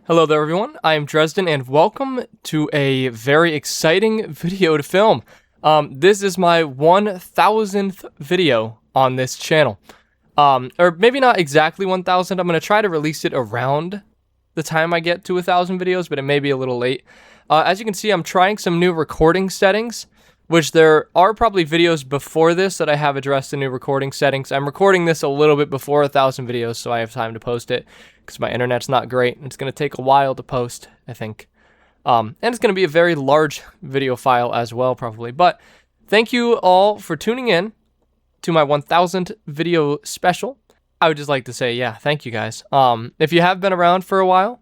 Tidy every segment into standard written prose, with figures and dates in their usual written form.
Hello there everyone, I am Dresden and welcome to a very exciting video to film. This is my 1000th video on this channel. Or maybe not exactly 1000, I'm going to try to release it around the time I get to 1000 videos, but it may be a little late. As you can see, I'm trying some new recording settings, which there are probably videos before this that I have addressed the new recording settings. I'm recording this a little bit before 1000 videos, so I have time to post it, because my internet's not great. It's going to take a while to post, I think. And it's going to be a very large video file as well, probably. But thank you all for tuning in to my 1000th video special. I would just like to say, yeah, thank you guys. If you have been around for a while,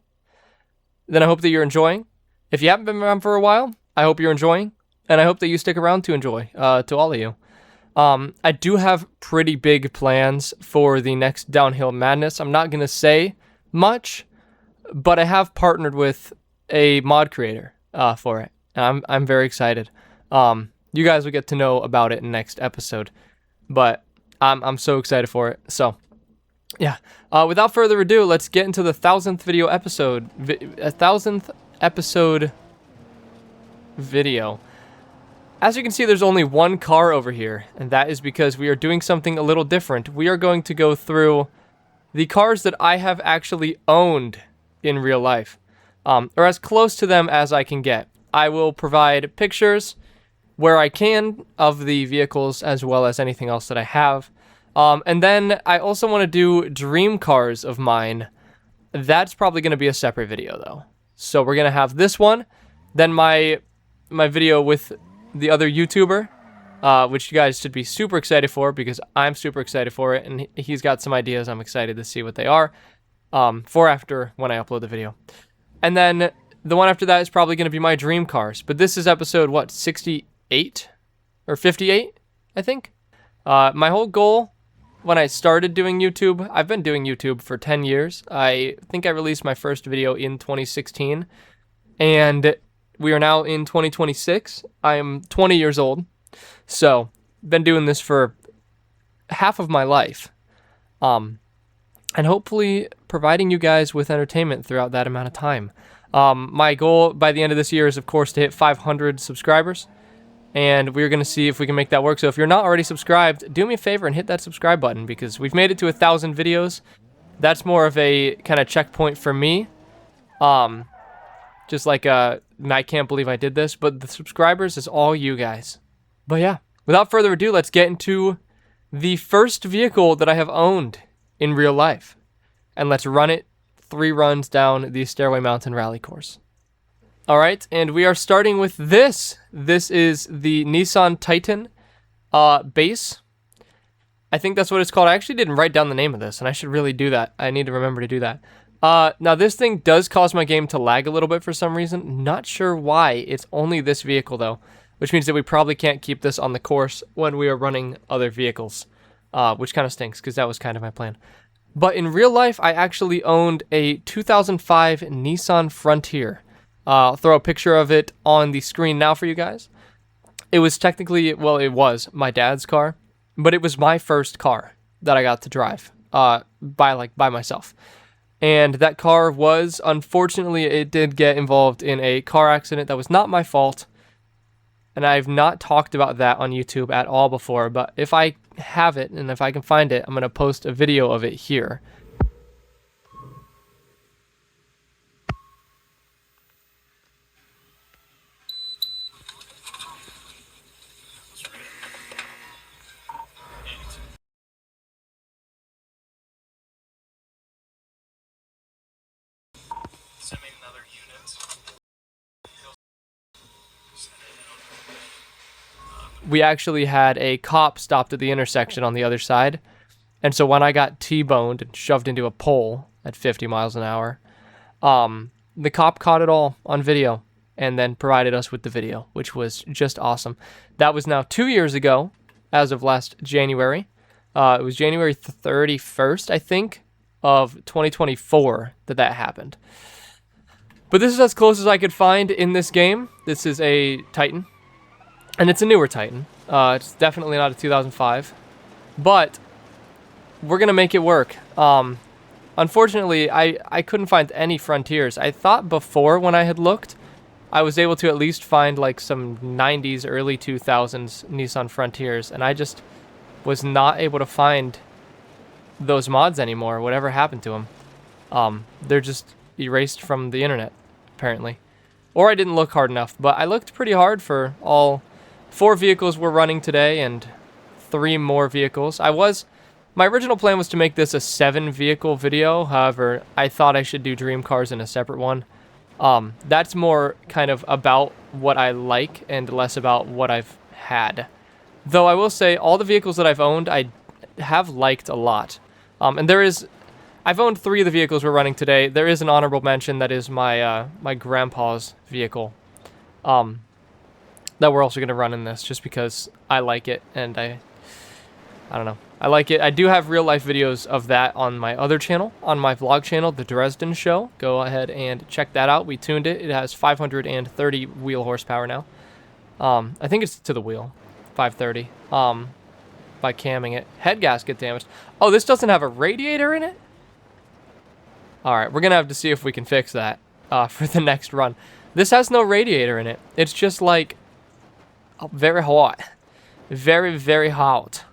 then I hope that you're enjoying. If you haven't been around for a while, I hope you're enjoying. And I hope that you stick around to enjoy, to all of you. I do have pretty big plans for the next Downhill Madness. I'm not going to say much, but I have partnered with a mod creator for it. And I'm very excited. You guys will get to know about it in the next episode. But I'm so excited for it. So, yeah. Without further ado, let's get into the 1000th video episode. 1000th episode video. As you can see, there's only one car over here, and that is because we are doing something a little different. We are going to go through the cars that I have actually owned in real life, or as close to them as I can get. I will provide pictures where I can of the vehicles as well as anything else that I have. And then I also want to do dream cars of mine. That's probably going to be a separate video though. So we're going to have this one, then my video with the other YouTuber, which you guys should be super excited for because I'm super excited for it, and he's got some ideas. I'm excited to see what they are for after when I upload the video. And then the one after that is probably going to be my dream cars, but this is episode, what, 68 or 58, I think? My whole goal when I started doing YouTube, I've been doing YouTube for 10 years. I think I released my first video in 2016, and we are now in 2026. I am 20 years old, so been doing this for half of my life, and hopefully providing you guys with entertainment throughout that amount of time. My goal by the end of this year is, of course, to hit 500 subscribers, and we're going to see if we can make that work. So if you're not already subscribed, do me a favor and hit that subscribe button, because we've made it to 1,000 videos. That's more of a kind of checkpoint for me. Just like I can't believe I did this, but the subscribers is all you guys. But yeah, without further ado, let's get into the first vehicle that I have owned in real life. And let's run it 3 runs down the Stairway Mountain Rally course. Alright, and we are starting with this. This is the Nissan Titan base. I think that's what it's called. I actually didn't write down the name of this, and I should really do that. I need to remember to do that. Now this thing does cause my game to lag a little bit for some reason. Not sure why. It's only this vehicle though, which means that we probably can't keep this on the course when we are running other vehicles, which kind of stinks because that was kind of my plan. But in real life, I actually owned a 2005 Nissan Frontier. I'll throw a picture of it on the screen now for you guys. It was technically, well, it was my dad's car, but it was my first car that I got to drive, by myself. And that car was, unfortunately, it did get involved in a car accident that was not my fault. And I've not talked about that on YouTube at all before. But if I have it, and if I can find it, I'm going to post a video of it here. We actually had a cop stopped at the intersection on the other side. And so when I got T-boned and shoved into a pole at 50 miles an hour, the cop caught it all on video and then provided us with the video, which was just awesome. That was now 2 years ago, as of last January. It was January 31st, I think, of 2024 that happened. But this is as close as I could find in this game. This is a Titan. And it's a newer Titan. It's definitely not a 2005. But we're going to make it work. unfortunately, I couldn't find any Frontiers. I thought before when I had looked, I was able to at least find like some 90s, early 2000s Nissan Frontiers, and I just was not able to find those mods anymore. Whatever happened to them? They're just erased from the internet, apparently. Or I didn't look hard enough, but I looked pretty hard for all 4 vehicles we're running today and 3 more vehicles. My original plan was to make this a 7-vehicle video. However, I thought I should do dream cars in a separate one. That's more kind of about what I like and less about what I've had. Though I will say all the vehicles that I've owned, I have liked a lot. And I've owned 3 of the vehicles we're running today. There is an honorable mention that is my grandpa's vehicle. That we're also going to run in this just because I like it and I don't know. I like it. I do have real life videos of that on my other channel, on my vlog channel, The Dresden Show. Go ahead and check that out. We tuned it. It has 530 wheel horsepower now. I think it's to the wheel, 530. By camming it. Head gasket damaged. Oh, this doesn't have a radiator in it? Alright, we're going to have to see if we can fix that for the next run. This has no radiator in it. It's just like very hot. Very, very hot.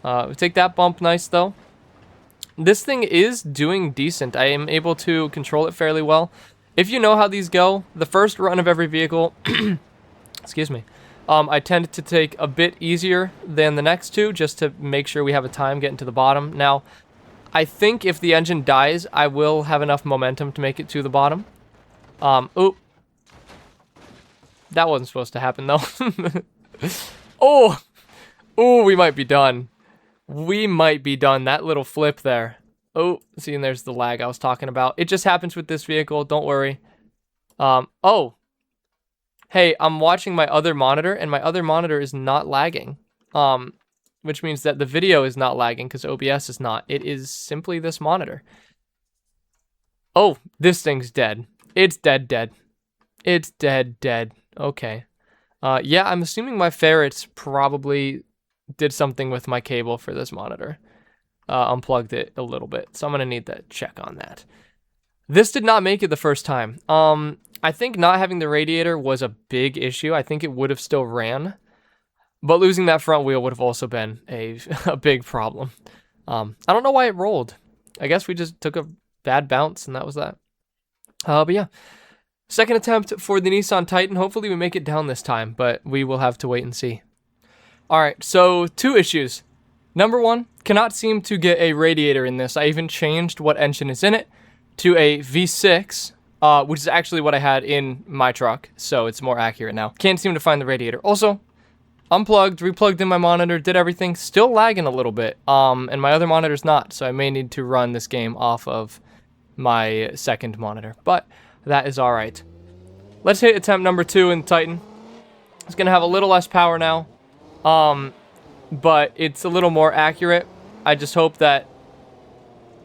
We take that bump nice, though. This thing is doing decent. I am able to control it fairly well. If you know how these go, the first run of every vehicle, excuse me, I tend to take a bit easier than the next 2 just to make sure we have a time getting to the bottom. Now, I think if the engine dies, I will have enough momentum to make it to the bottom. Oop. That wasn't supposed to happen, though. Oh! Oh, we might be done. We might be done. That little flip there. Oh, see, and there's the lag I was talking about. It just happens with this vehicle. Don't worry. Oh. Hey, I'm watching my other monitor, and my other monitor is not lagging. Which means that the video is not lagging, because OBS is not. It is simply this monitor. Oh, this thing's dead. It's dead. It's dead. Okay. Yeah, I'm assuming my ferrets probably did something with my cable for this monitor. Unplugged it a little bit, so I'm gonna need to check on that. This did not make it the first time. I think not having the radiator was a big issue. I think it would have still ran, but losing that front wheel would have also been a big problem. I don't know why it rolled. I guess we just took a bad bounce and that was that. But yeah, second attempt for the Nissan Titan. Hopefully we make it down this time, but we will have to wait and see. Alright, so 2 issues. Number 1, cannot seem to get a radiator in this. I even changed what engine is in it to a V6, which is actually what I had in my truck, so it's more accurate now. Can't seem to find the radiator. Also, unplugged, replugged in my monitor, did everything. Still lagging a little bit, and my other monitor's not, so I may need to run this game off of my second monitor, but that is alright. Let's hit attempt number 2 in Titan. It's going to have a little less power now. But it's a little more accurate. I just hope that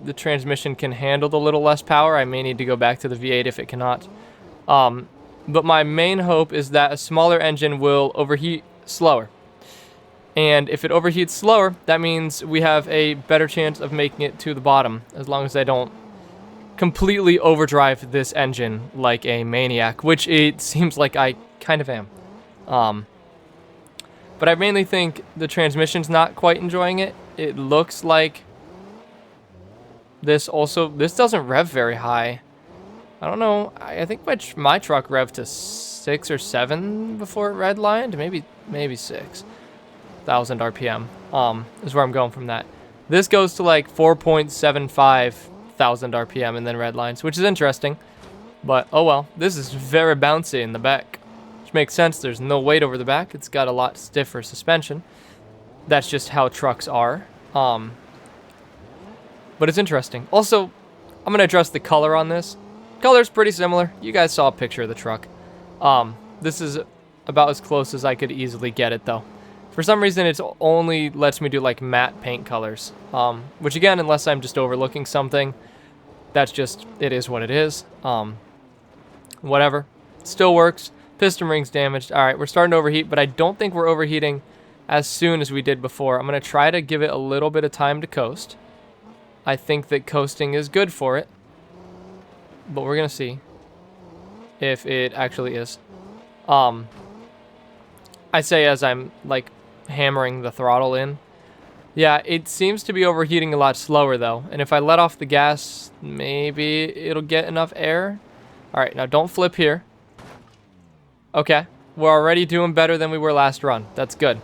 the transmission can handle the little less power. I may need to go back to the V8 if it cannot. But my main hope is that a smaller engine will overheat slower. And if it overheats slower, that means we have a better chance of making it to the bottom, as long as I don't completely overdrive this engine like a maniac, which it seems like I kind of am. But I mainly think the transmission's not quite enjoying it. It looks like this doesn't rev very high. I don't know. I think my truck revved to 6 or 7 before it redlined. Maybe 6,000 RPM is where I'm going from that. This goes to like 4.75 thousand RPM and then redlines, which is interesting. But oh well. This is very bouncy in the back. Which makes sense, there's no weight over the back. It's got a lot stiffer suspension. That's just how trucks are. But it's interesting. Also, I'm going to address the color on this. Color's pretty similar. You guys saw a picture of the truck. This is about as close as I could easily get it, though. For some reason, it only lets me do, like, matte paint colors. Which, again, unless I'm just overlooking something, that's just, it is what it is. Whatever. Still works. Piston ring's damaged. Alright, we're starting to overheat, but I don't think we're overheating as soon as we did before. I'm going to try to give it a little bit of time to coast. I think that coasting is good for it. But we're going to see if it actually is. I say as I'm, like, hammering the throttle in. Yeah, it seems to be overheating a lot slower, though. And if I let off the gas, maybe it'll get enough air. All right, now don't flip here. Okay, we're already doing better than we were last run. That's good.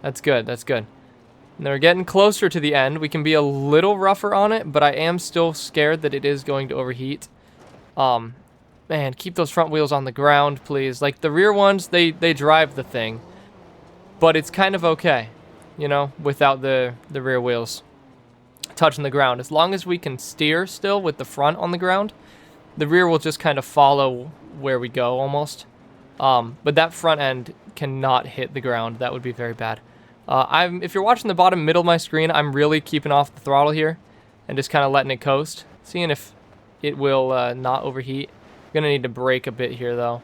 That's good, that's good. Now we're getting closer to the end. We can be a little rougher on it, but I am still scared that it is going to overheat. Man, keep those front wheels on the ground, please. Like, the rear ones, they drive the thing. But it's kind of okay, you know, without the rear wheels touching the ground. As long as we can steer still with the front on the ground, the rear will just kind of follow where we go, almost. But that front end cannot hit the ground. That would be very bad. If you're watching the bottom middle of my screen, I'm really keeping off the throttle here and just kind of letting it coast, seeing if it will not overheat. I'm gonna need to brake a bit here, though,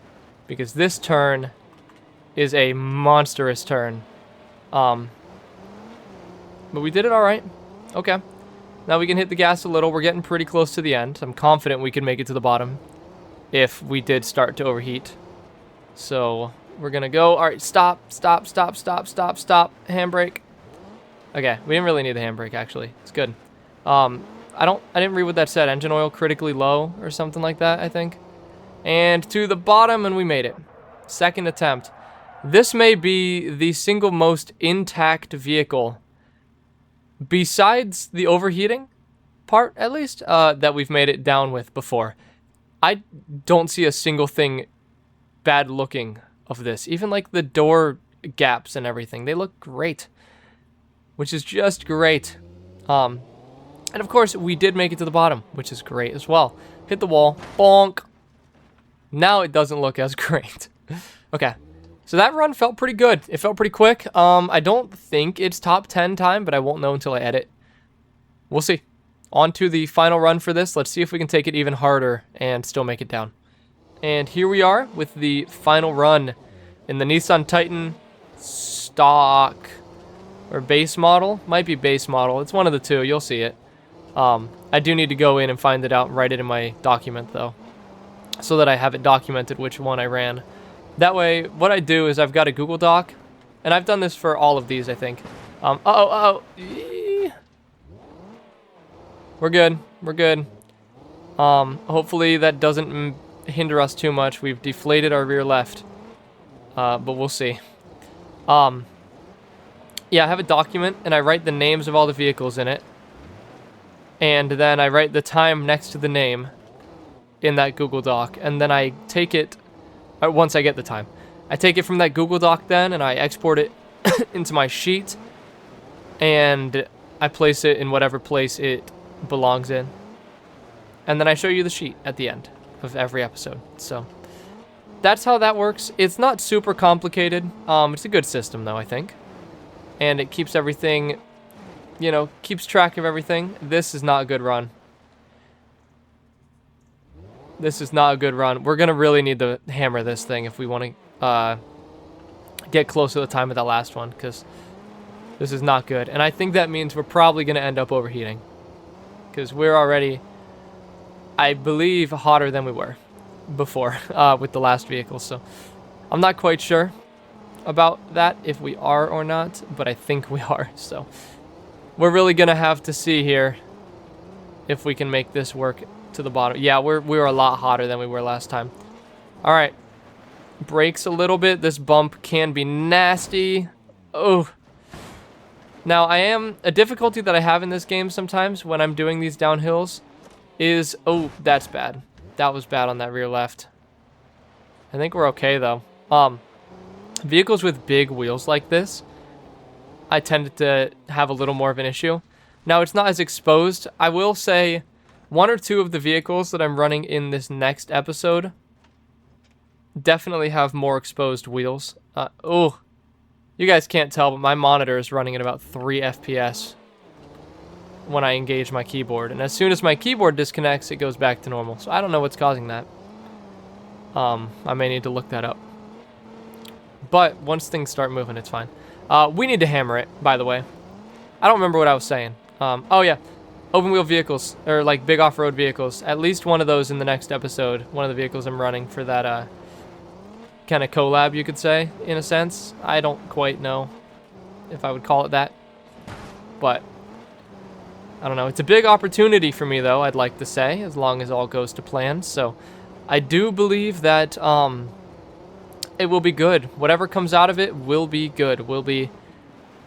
because this turn is a monstrous turn. But we did it all right. Okay. Now we can hit the gas a little. We're getting pretty close to the end. I'm confident we can make it to the bottom if we did start to overheat. So we're going to go. All right, stop. Handbrake. Okay, we didn't really need the handbrake, actually. It's good. I didn't read what that said. Engine oil critically low or something like that, I think. And to the bottom, and we made it. Second attempt. This may be the single most intact vehicle, besides the overheating part, at least, that we've made it down with before. I don't see a single thing bad looking of this. Even like the door gaps and everything, they look great, which is just great. And of course, we did make it to the bottom, which is great as well. Hit the wall, bonk. Now it doesn't look as great. Okay. So that run felt pretty good. It felt pretty quick. I don't think it's top 10 time, but I won't know until I edit. We'll see. On to the final run for this. Let's see if we can take it even harder and still make it down. And here we are with the final run in the Nissan Titan stock or base model. Might be base model. It's one of the two. You'll see it. I do need to go in and find it out and write it in my document, though, so that I have it documented which one I ran. That way, what I do is I've got a Google Doc, and I've done this for all of these, I think. We're good. We're good. Hopefully that doesn't hinder us too much. We've deflated our rear left, but we'll see. Yeah, I have a document, and I write the names of all the vehicles in it, and then I write the time next to the name in that Google Doc, and then I take it. Once I get the time, I take it from that Google Doc then, and I export it into my sheet, and I place it in whatever place it belongs in. And then I show you the sheet at the end of every episode. So that's how that works. It's not super complicated. It's a good system, though, I think. And it keeps everything, you know, keeps track of everything. This is not a good run. This is not a good run. We're going to really need to hammer this thing if we want to get close to the time of that last one, because this is not good. And I think that means we're probably going to end up overheating, because we're already, I believe, hotter than we were before with the last vehicle. So I'm not quite sure about that, if we are or not, but I think we are. So we're really going to have to see here if we can make this work to the bottom. Yeah, we're a lot hotter than we were last time. All right, brakes a little bit. This bump can be nasty. Oh, now a difficulty that I have in this game sometimes when I'm doing these downhills is, oh, that's bad. That was bad on that rear left. I think we're okay though. Vehicles with big wheels like this, I tend to have a little more of an issue. Now it's not as exposed. I will say, one or two of the vehicles that I'm running in this next episode definitely have more exposed wheels. Oh, you guys can't tell, but my monitor is running at about 3 FPS when I engage my keyboard. And as soon as my keyboard disconnects, it goes back to normal. So I don't know what's causing that. I may need to look that up. But once things start moving, it's fine. We need to hammer it, by the way. I don't remember what I was saying. Oh, yeah. open wheel vehicles, or like big off-road vehicles. At least one of those in the next episode. One of the vehicles I'm running for that kind of collab, you could say, in a sense. I don't quite know if I would call it that, but I don't know. It's a big opportunity for me, though, I'd like to say, as long as all goes to plan. So I do believe that it will be good. Whatever comes out of it will be good. Will be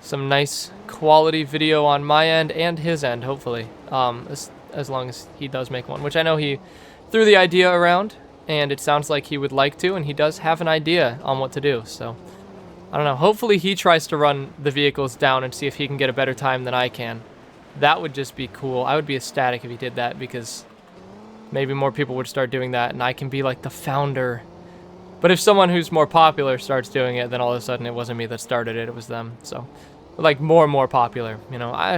some nice quality video on my end and his end, hopefully, as long as he does make one, which I know he threw the idea around, and it sounds like he would like to, and he does have an idea on what to do. So I don't know. Hopefully he tries to run the vehicles down and see if he can get a better time than I can. That would just be cool. I would be ecstatic if he did that, because maybe more people would start doing that, and I can be like the founder. But if someone who's more popular starts doing it, then all of a sudden it wasn't me that started it, it was them. So, like, more and more popular, you know. I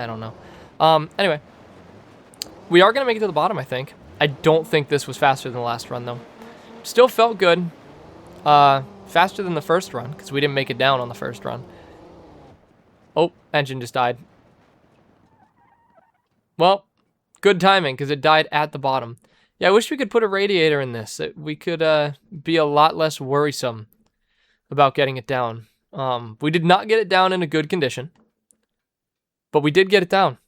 don't know. Anyway, we are going to make it to the bottom, I think. I don't think this was faster than the last run, though. Still felt good. Faster than the first run, because we didn't make it down on the first run. Oh, engine just died. Well, good timing, because it died at the bottom. Yeah, I wish we could put a radiator in this. We could be a lot less worrisome about getting it down. We did not get it down in a good condition, but we did get it down.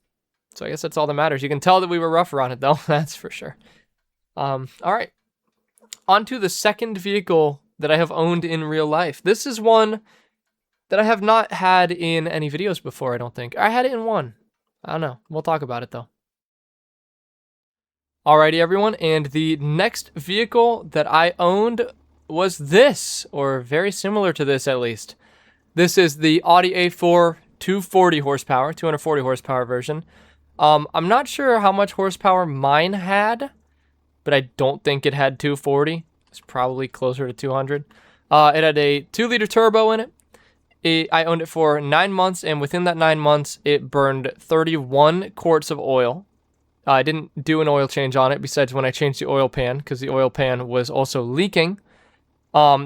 So I guess that's all that matters. You can tell that we were rougher on it, though. That's for sure. All right. On to the second vehicle that I have owned in real life. This is one that I have not had in any videos before, I don't think. I had it in one. I don't know. We'll talk about it, though. Alrighty, everyone. And the next vehicle that I owned was this, or very similar to this, at least. This is the Audi A4 240 horsepower, 240 horsepower version. I'm not sure how much horsepower mine had, but I don't think it had 240. It's probably closer to 200. It had a 2-liter turbo in it. I owned it for 9 months, and within that 9 months, it burned 31 quarts of oil. I didn't do an oil change on it, besides when I changed the oil pan, because the oil pan was also leaking.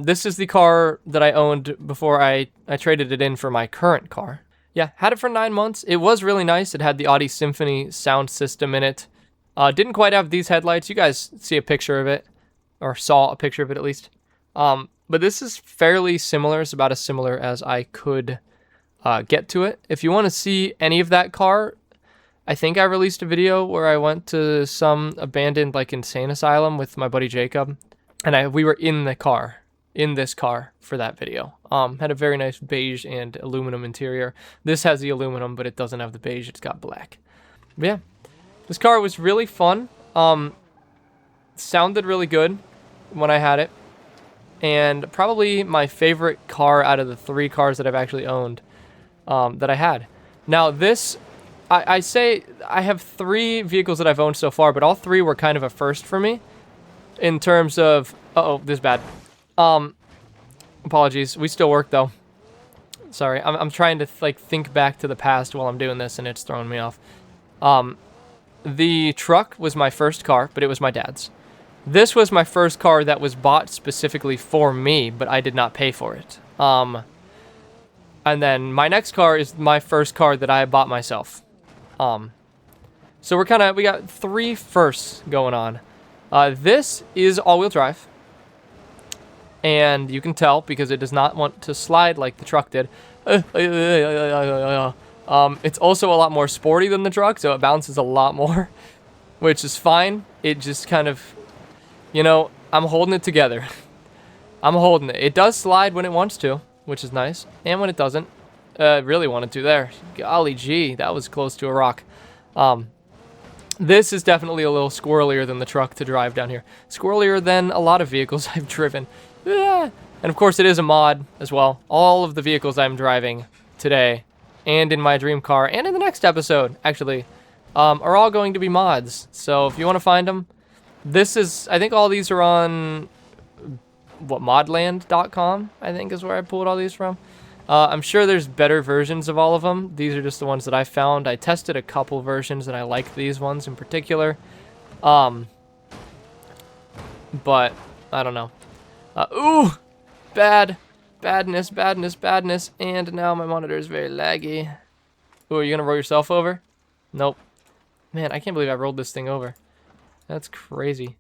This is the car that I owned before I traded it in for my current car. Yeah, had it for 9 months. It was really nice. It had the Audi Symphony sound system in it. Didn't quite have these headlights. You guys see a picture of it, or saw a picture of it at least. But this is fairly similar. It's about as similar as I could get to it. If you want to see any of that car, I think I released a video where I went to some abandoned, like, insane asylum with my buddy Jacob, and we were in the car, in this car for that video. Had a very nice beige and aluminum interior. This has the aluminum, but it doesn't have the beige. It's got black. But yeah, this car was really fun. Sounded really good when I had it. And probably my favorite car out of the 3 cars that I've actually owned that I had. Now this, I say I have 3 vehicles that I've owned so far, but all 3 were kind of a first for me in terms of, this is bad. Apologies, we still work though. Sorry, I'm trying to like think back to the past while I'm doing this, and it's throwing me off. The truck was my first car, but it was my dad's. This was my first car that was bought specifically for me, but I did not pay for it. And then my next car is my first car that I bought myself. So we got 3 firsts going on. This is all-wheel drive. And you can tell because it does not want to slide like the truck did. It's also a lot more sporty than the truck, so it bounces a lot more, which is fine. It just kind of, you know, I'm holding it together. I'm holding it. It does slide when it wants to, which is nice, and when it doesn't. Really wanted to there. Golly gee, that was close to a rock. This is definitely a little squirrelier than the truck to drive down here. Squirrelier than a lot of vehicles I've driven. And of course it is a mod as well. All of the vehicles I'm driving today, and in my dream car, and in the next episode, actually, are all going to be mods. So if you want to find them, this is, I think all these are on, modland.com, I think is where I pulled all these from. I'm sure there's better versions of all of them. These are just the ones that I found. I tested a couple versions, and I like these ones in particular. But, I don't know. Ooh! Badness. And now my monitor is very laggy. Ooh, are you gonna roll yourself over? Nope. Man, I can't believe I rolled this thing over. That's crazy.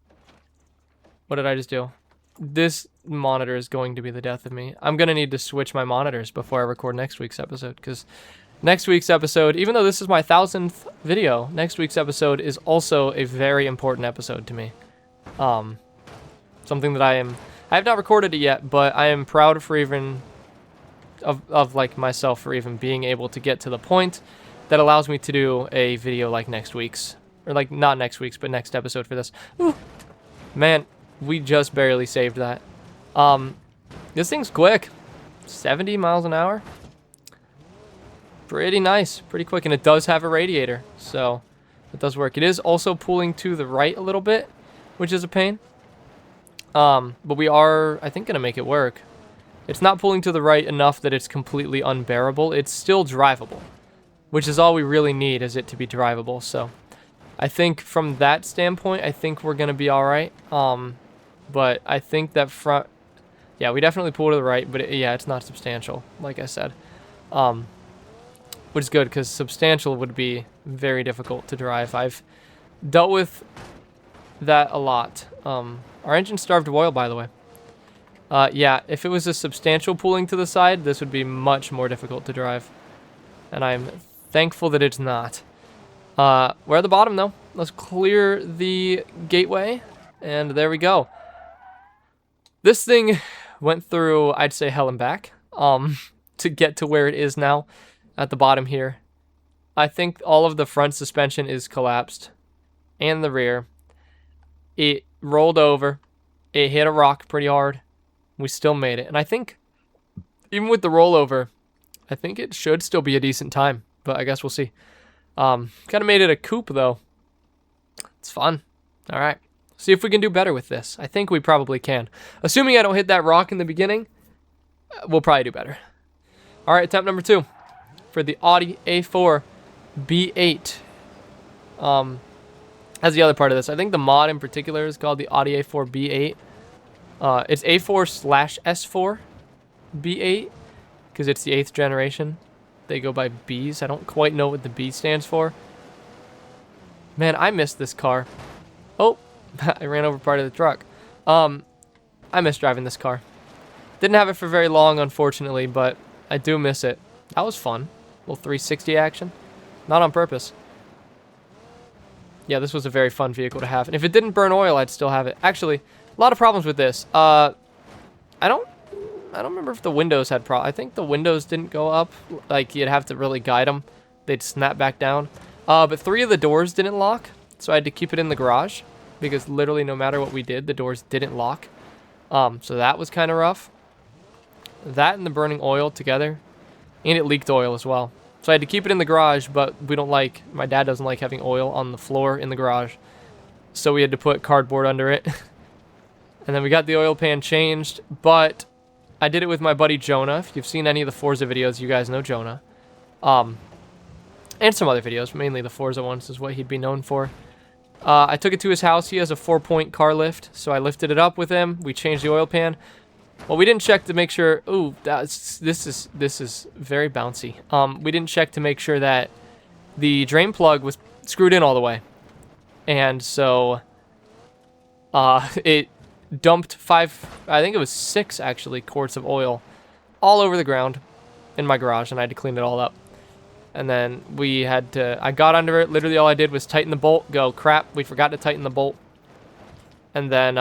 What did I just do? This monitor is going to be the death of me. I'm going to need to switch my monitors before I record next week's episode, because next week's episode, even though this is my 1000th video, next week's episode is also a very important episode to me. Something that I have not recorded it yet, but I am proud for even of like myself for even being able to get to the point that allows me to do a video like next week's, or like not next week's, but next episode for this. Ooh. Man, we just barely saved that. This thing's quick. 70 miles an hour. Pretty nice, pretty quick, and it does have a radiator, so it does work. It is also pulling to the right a little bit, which is a pain. But we are, I think, gonna make it work. It's not pulling to the right enough that it's completely unbearable. It's still drivable, which is all we really need, is it to be drivable. So I think from that standpoint, I think we're gonna be all right. But I think that front, yeah, we definitely pull to the right, but yeah, it's not substantial, like I said. Which is good, because substantial would be very difficult to drive. I've dealt with that a lot. Our engine starved of oil, by the way. Yeah, if it was a substantial pulling to the side, this would be much more difficult to drive. And I'm thankful that it's not. We're at the bottom, though. Let's clear the gateway, and there we go. This thing went through, I'd say, hell and back, to get to where it is now at the bottom here. I think all of the front suspension is collapsed, and the rear. It rolled over. It hit a rock pretty hard. We still made it. And I think, even with the rollover, I think it should still be a decent time. But I guess we'll see. Kind of made it a coupe, though. It's fun. All right. See if we can do better with this. I think we probably can. Assuming I don't hit that rock in the beginning, we'll probably do better. All right, attempt number 2 for the Audi A4 B8. That's the other part of this. I think the mod in particular is called the Audi A4 B8. It's A4/S4 B8 because it's the 8th generation. They go by Bs. I don't quite know what the B stands for. Man, I missed this car. Oh, I ran over part of the truck. I miss driving this car. Didn't have it for very long, unfortunately, but I do miss it. That was fun. A little 360 action. Not on purpose. Yeah, this was a very fun vehicle to have. And if it didn't burn oil, I'd still have it. Actually, a lot of problems with this. I don't remember if the windows had problems. I think the windows didn't go up. Like, you'd have to really guide them. They'd snap back down. But 3 of the doors didn't lock, so I had to keep it in the garage because literally no matter what we did, the doors didn't lock. So that was kind of rough. That and the burning oil together, and it leaked oil as well. So I had to keep it in the garage, but my dad doesn't like having oil on the floor in the garage. So we had to put cardboard under it. And then we got the oil pan changed, but I did it with my buddy Jonah. If you've seen any of the Forza videos, you guys know Jonah. And some other videos, mainly the Forza ones is what he'd be known for. I took it to his house. He has a 4-point car lift, so I lifted it up with him. We changed the oil pan. Well, we didn't check to make sure. Ooh, this is very bouncy. We didn't check to make sure that the drain plug was screwed in all the way, and so it dumped 5. I think it was 6 actually quarts of oil all over the ground in my garage, and I had to clean it all up. And then we had to. I got under it. Literally, all I did was tighten the bolt. Go, crap! We forgot to tighten the bolt, and then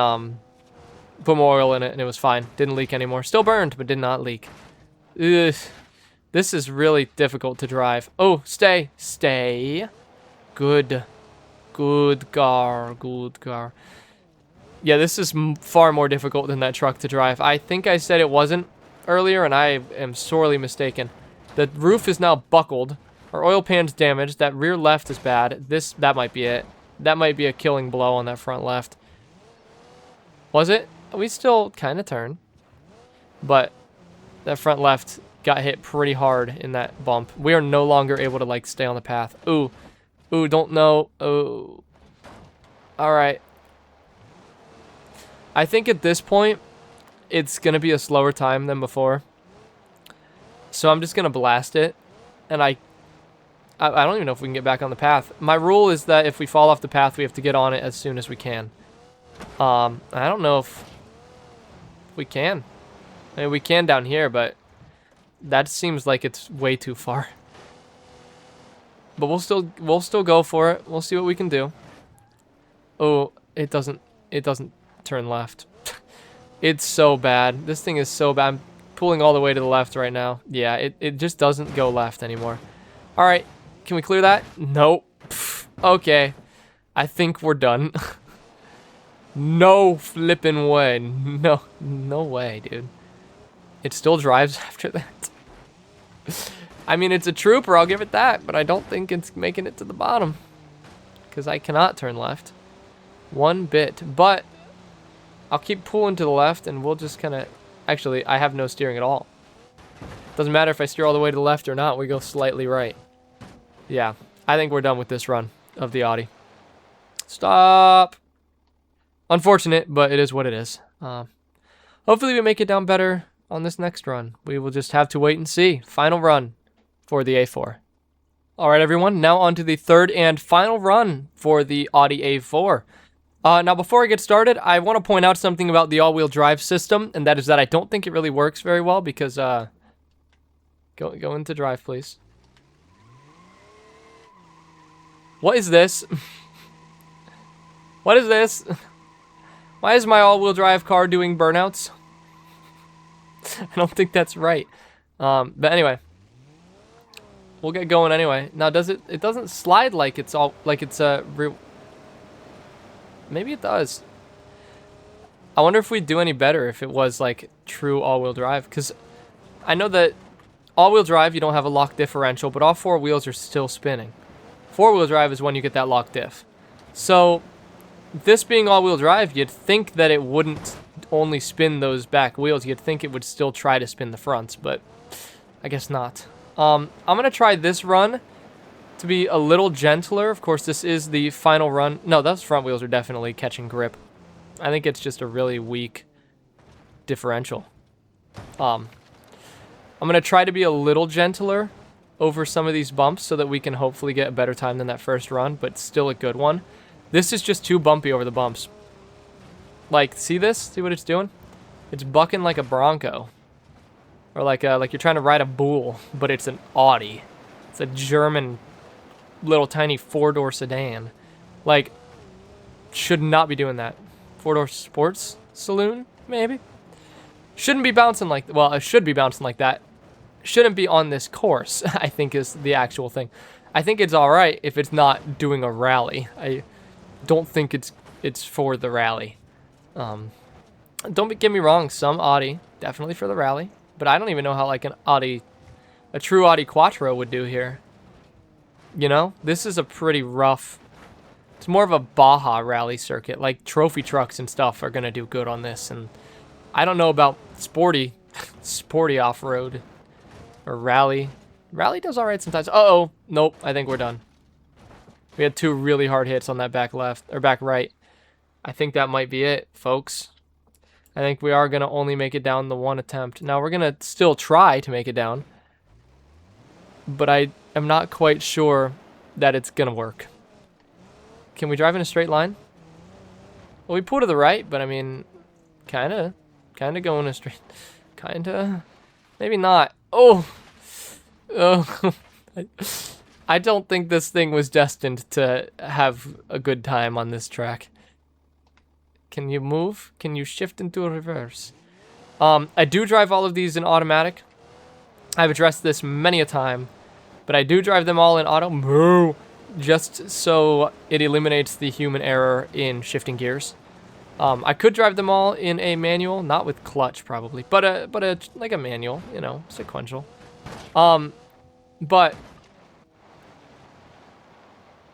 put more oil in it, and it was fine. Didn't leak anymore. Still burned, but did not leak. Ugh. This is really difficult to drive. Oh, stay. Good car. Yeah, this is far more difficult than that truck to drive. I think I said it wasn't earlier, and I am sorely mistaken. The roof is now buckled. Our oil pan's damaged. That rear left is bad. That might be it. That might be a killing blow on that front left. Was it? We still kind of turned, but that front left got hit pretty hard in that bump. We are no longer able to like stay on the path. Ooh, don't know. Ooh. All right. I think at this point, it's gonna be a slower time than before. So I'm just gonna blast it, and I I don't even know if we can get back on the path. My rule is that if we fall off the path, we have to get on it as soon as we can. I don't know if we can. I mean, we can down here, but that seems like it's way too far. But we'll still go for it. We'll see what we can do. Oh, it doesn't turn left. It's so bad. This thing is so bad. I'm pulling all the way to the left right now. Yeah, it just doesn't go left anymore. All right, can we clear that? Nope. Okay, I think we're done. No flipping way. No way, dude. It still drives after that. I mean, it's a trooper, I'll give it that, but I don't think it's making it to the bottom. Because I cannot turn left. One bit. But I'll keep pulling to the left, and we'll just kind of... Actually, I have no steering at all. Doesn't matter if I steer all the way to the left or not, we go slightly right. Yeah, I think we're done with this run of the Audi. Stop! Unfortunate, but it is what it is. Hopefully we make it down better on this next run. We will just have to wait and see. Final run for the A4. All right, everyone. Now on to the third and final run for the Audi A4. Now, before I get started, I want to point out something about the all-wheel drive system, and that is that I don't think it really works very well because... Go into drive, please. What is this? What is this? Why is my all-wheel drive car doing burnouts? I don't think that's right. But anyway, we'll get going anyway. Now, does it? It doesn't slide like it's all like it's a real. Maybe it does. I wonder if we'd do any better if it was like true all-wheel drive, because I know that all-wheel drive you don't have a lock differential, but all four wheels are still spinning. Four-wheel drive is when you get that lock diff. So this being all-wheel drive, you'd think that it wouldn't only spin those back wheels. You'd think it would still try to spin the fronts, but I guess not. I'm going to try this run to be a little gentler. Of course, this is the final run. No, those front wheels are definitely catching grip. I think it's just a really weak differential. I'm going to try to be a little gentler over some of these bumps so that we can hopefully get a better time than that first run, but still a good one. This is just too bumpy over the bumps. Like, see this? See what it's doing? It's bucking like a Bronco. Or like you're trying to ride a bull, but it's an Audi. It's a German little tiny four-door sedan. Like, should not be doing that. Four-door sports saloon, maybe? Shouldn't be bouncing like... Well, it should be bouncing like that. Shouldn't be on this course, I think is the actual thing. I think it's alright if it's not doing a rally. I don't think it's for the rally. Don't get me wrong, some Audi, definitely for the rally. But I don't even know how like a true Audi Quattro would do here. You know? This is a pretty rough... It's more of a Baja rally circuit. Like trophy trucks and stuff are going to do good on this. And I don't know about sporty off-road or rally. Rally does alright sometimes. Uh-oh. Nope. I think we're done. We had two really hard hits on that back left or back right. I think that might be it, folks. I think we are going to only make it down the one attempt. Now, we're going to still try to make it down. But I am not quite sure that it's going to work. Can we drive in a straight line? Well, we pull to the right, but I mean, kind of going a straight... Kind of... Maybe not. Oh! Oh. I don't think this thing was destined to have a good time on this track. Can you move? Can you shift into a reverse? I do drive all of these in automatic. I've addressed this many a time, but I do drive them all in auto, just so it eliminates the human error in shifting gears. I could drive them all in a manual, not with clutch probably, but like a manual, you know, sequential. But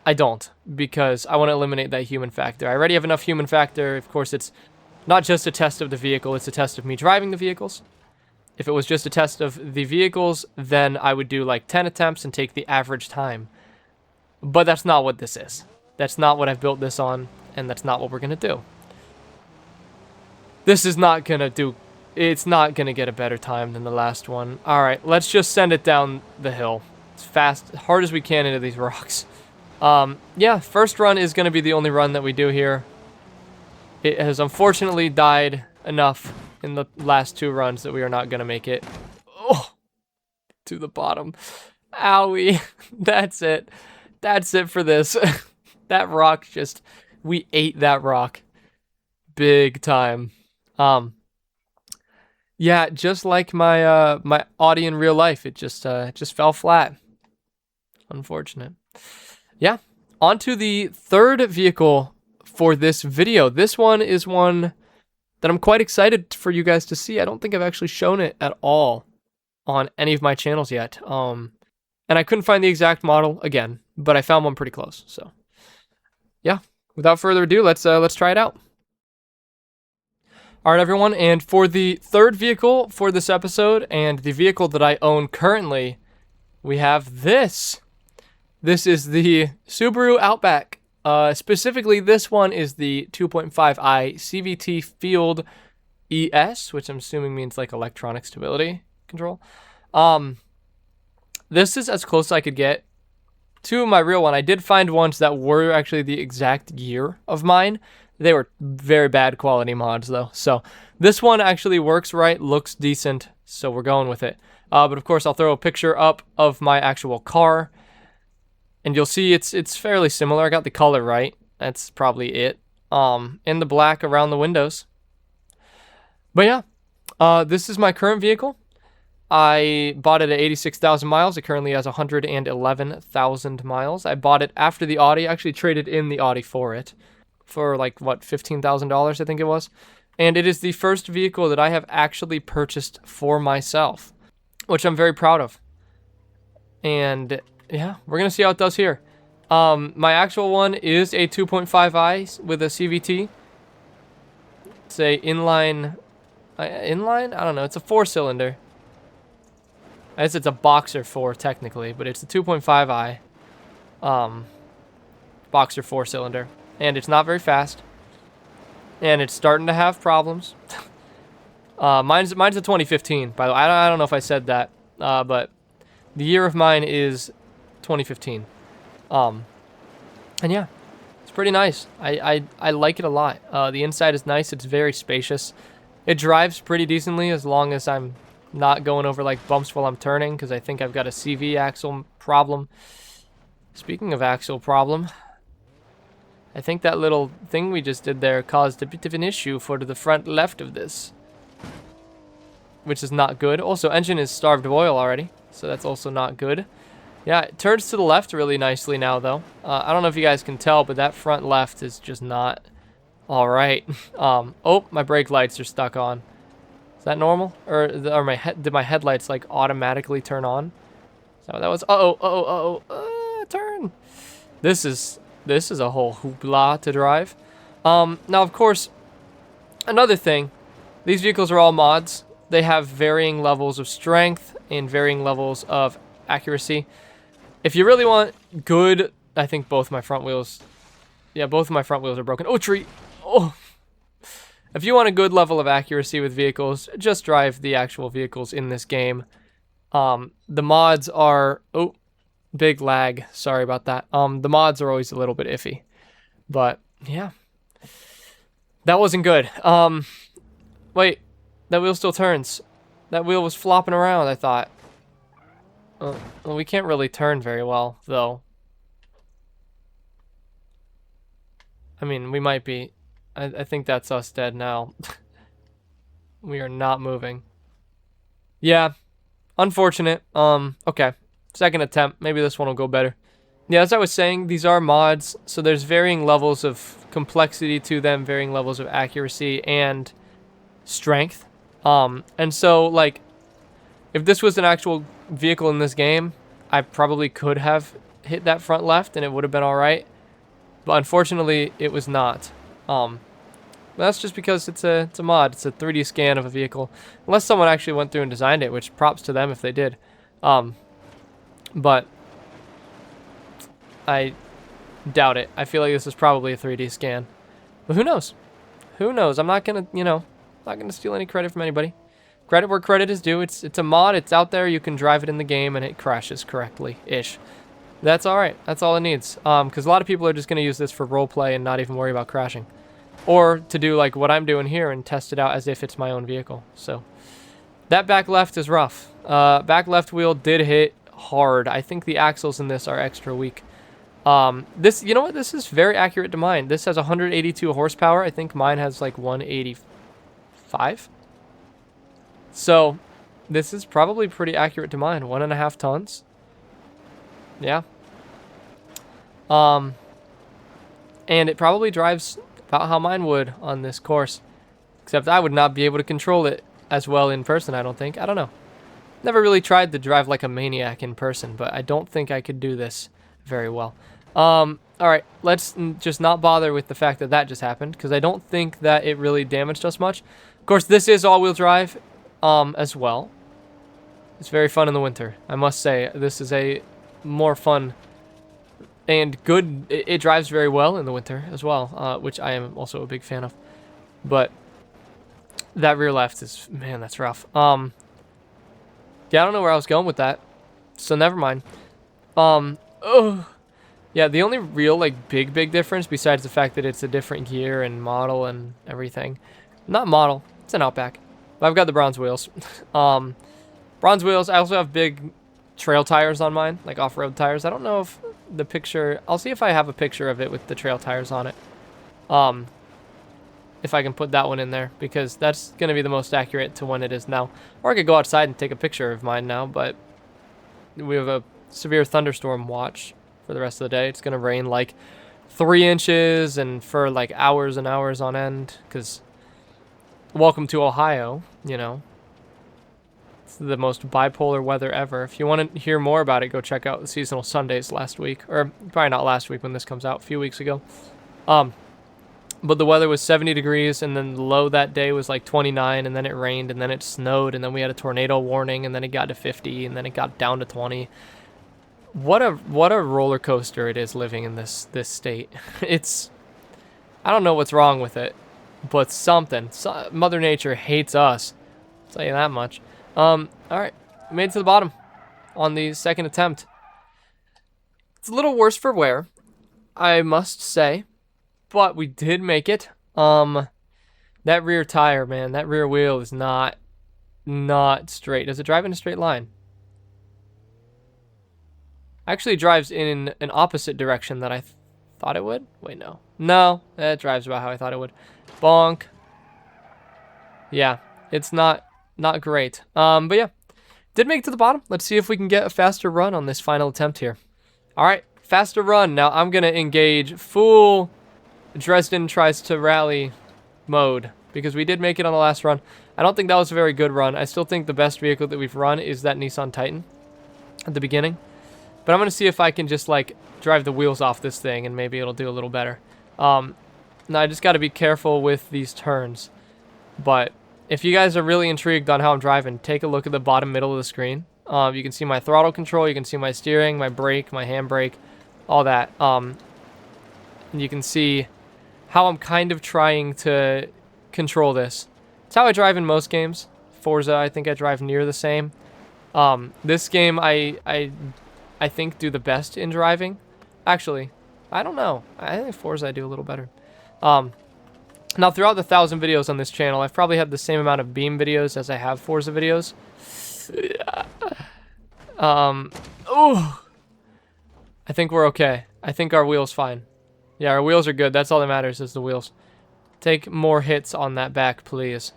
I don't, because I want to eliminate that human factor. I already have enough human factor. Of course, it's not just a test of the vehicle, it's a test of me driving the vehicles. If it was just a test of the vehicles, then I would do like 10 attempts and take the average time. But that's not what this is. That's not what I've built this on, and that's not what we're going to do. This is not going to do... It's not going to get a better time than the last one. Alright, let's just send it down the hill. as fast, hard as we can into these rocks. Yeah, first run is going to be the only run that we do here. It has unfortunately died enough in the last 2 runs that we are not going to make it. Oh, to the bottom. Owie. That's it. That's it for this. That rock just, we ate that rock. Big time. Yeah, just like my my Audi in real life, it just fell flat. Unfortunate. Yeah, on to the third vehicle for this video. This one is one that I'm quite excited for you guys to see. I don't think I've actually shown it at all on any of my channels yet. And I couldn't find the exact model again, but I found one pretty close. So, yeah, without further ado, let's try it out. All right, everyone, and for the third vehicle for this episode, and the vehicle that I own currently, we have this. This is the Subaru Outback. Specifically, this one is the 2.5i CVT Field ES, which I'm assuming means like electronic stability control. This is as close as I could get to my real one. I did find ones that were actually the exact year of mine. They were very bad quality mods, though. So this one actually works right, looks decent, so we're going with it. But of course, I'll throw a picture up of my actual car, and you'll see it's fairly similar. I got the color right. That's probably it. In the black around the windows. But yeah, this is my current vehicle. I bought it at 86,000 miles. It currently has 111,000 miles. I bought it after the Audi. I actually traded in the Audi for it. For like, what, $15,000 I think it was. And it is the first vehicle that I have actually purchased for myself, which I'm very proud of. And yeah, we're going to see how it does here. My actual one is a 2.5i with a CVT. It's a inline, I don't know, it's a 4-cylinder. I guess it's a Boxer 4 technically, but it's a 2.5i Boxer 4-cylinder. And it's not very fast. And it's starting to have problems. Mine's a 2015, by the way. I don't know if I said that. But the year of mine is 2015. And yeah, it's pretty nice. I like it a lot. The inside is nice. It's very spacious. It drives pretty decently as long as I'm not going over like bumps while I'm turning, because I think I've got a CV axle problem. Speaking of axle problem, I think that little thing we just did there caused a bit of an issue for the front left of this, which is not good. Also, engine is starved of oil already, so that's also not good. Yeah, it turns to the left really nicely now, though. I don't know if you guys can tell, but that front left is just not all right. Oh, my brake lights are stuck on. Is that normal? Or did my headlights like automatically turn on? So that was, turn. This is a whole hoopla to drive. Now, of course, another thing, these vehicles are all mods. They have varying levels of strength and varying levels of accuracy. If you really want good, I think both my front wheels, yeah, both of my front wheels are broken. Oh, tree. Oh. If you want a good level of accuracy with vehicles, just drive the actual vehicles in this game. The mods are, oh, big lag. Sorry about that. The mods are always a little bit iffy. But, yeah. That wasn't good. Wait. That wheel still turns. That wheel was flopping around, I thought. Well, we can't really turn very well, though. I mean, we might be. I think that's us dead now. We are not moving. Yeah. Unfortunate. Okay. Second attempt. Maybe this one will go better. Yeah, as I was saying, these are mods, so there's varying levels of complexity to them, varying levels of accuracy and strength. And so, like, if this was an actual vehicle in this game, I probably could have hit that front left and it would have been alright. But unfortunately, it was not. That's just because it's a mod. It's a 3D scan of a vehicle. Unless someone actually went through and designed it, which props to them if they did. But I doubt it. I feel like this is probably a 3D scan. But who knows? Who knows? I'm not gonna, not gonna steal any credit from anybody. Credit where credit is due. It's a mod. It's out there. You can drive it in the game, and it crashes correctly-ish. That's all right. That's all it needs. Because a lot of people are just going to use this for roleplay and not even worry about crashing. Or to do like what I'm doing here and test it out as if it's my own vehicle. So that back left is rough. Back left wheel did hit hard. I think the axles in this are extra weak. This, you know what? This is very accurate to mine. This has 182 horsepower. I think mine has like 185. So this is probably pretty accurate to mine. 1.5 tons. Yeah. And it probably drives about how mine would on this course. Except I would not be able to control it as well in person, I don't think. I don't know. Never really tried to drive like a maniac in person, but I don't think I could do this very well. Alright, let's just not bother with the fact that that just happened, because I don't think that it really damaged us much. Of course, this is all-wheel drive as well. It's very fun in the winter, I must say. This is a more fun and good. It drives very well in the winter as well, which I am also a big fan of. But that rear left is, man, that's rough. Yeah, I don't know where I was going with that, so never mind. Yeah, the only real like big difference, besides the fact that it's a different gear and model and everything, not model, it's an Outback, but I've got the bronze wheels. Bronze wheels. I also have big trail tires on mine, like off-road tires. I don't know if the picture, I'll see if I have a picture of it with the trail tires on it. If I can put that one in there, because that's going to be the most accurate to when it is now. Or I could go outside and take a picture of mine now, but we have a severe thunderstorm watch for the rest of the day. It's going to rain like 3 inches and for like hours and hours on end, because welcome to Ohio, you know. It's the most bipolar weather ever. If you want to hear more about it, go check out the Seasonal Sundays last week, or probably not last week when this comes out, a few weeks ago. But the weather was 70 degrees, and then the low that day was like 29, and then it rained, and then it snowed, and then we had a tornado warning, and then it got to 50, and then it got down to 20. What a roller coaster it is living in this state. It's, I don't know what's wrong with it, but something. Mother Nature hates us. I'll tell you that much. All right, made it to the bottom on the second attempt. It's a little worse for wear, I must say. But we did make it. That rear tire, man, that rear wheel is not straight. Does it drive in a straight line? Actually, it drives in an opposite direction that I thought it would. Wait, no. No, it drives about how I thought it would. Bonk. Yeah, it's not great. But yeah, did make it to the bottom. Let's see if we can get a faster run on this final attempt here. All right, faster run. Now I'm going to engage full Dresden tries to rally mode, because we did make it on the last run. I don't think that was a very good run. I still think the best vehicle that we've run is that Nissan Titan at the beginning. But I'm going to see if I can just like drive the wheels off this thing and maybe it'll do a little better. Now I just got to be careful with these turns. But if you guys are really intrigued on how I'm driving, take a look at the bottom middle of the screen. You can see my throttle control, you can see my steering, my brake, my handbrake, all that. And you can see how I'm kind of trying to control this. It's how I drive in most games. Forza, I think I drive near the same. This game, I think do the best in driving. Actually, I don't know. I think Forza I do a little better. Now, throughout the 1,000 videos on this channel, I've probably had the same amount of Beam videos as I have Forza videos. Oh, I think we're okay. I think our wheel's fine. Yeah, our wheels are good. That's all that matters is the wheels. Take more hits on that back, please.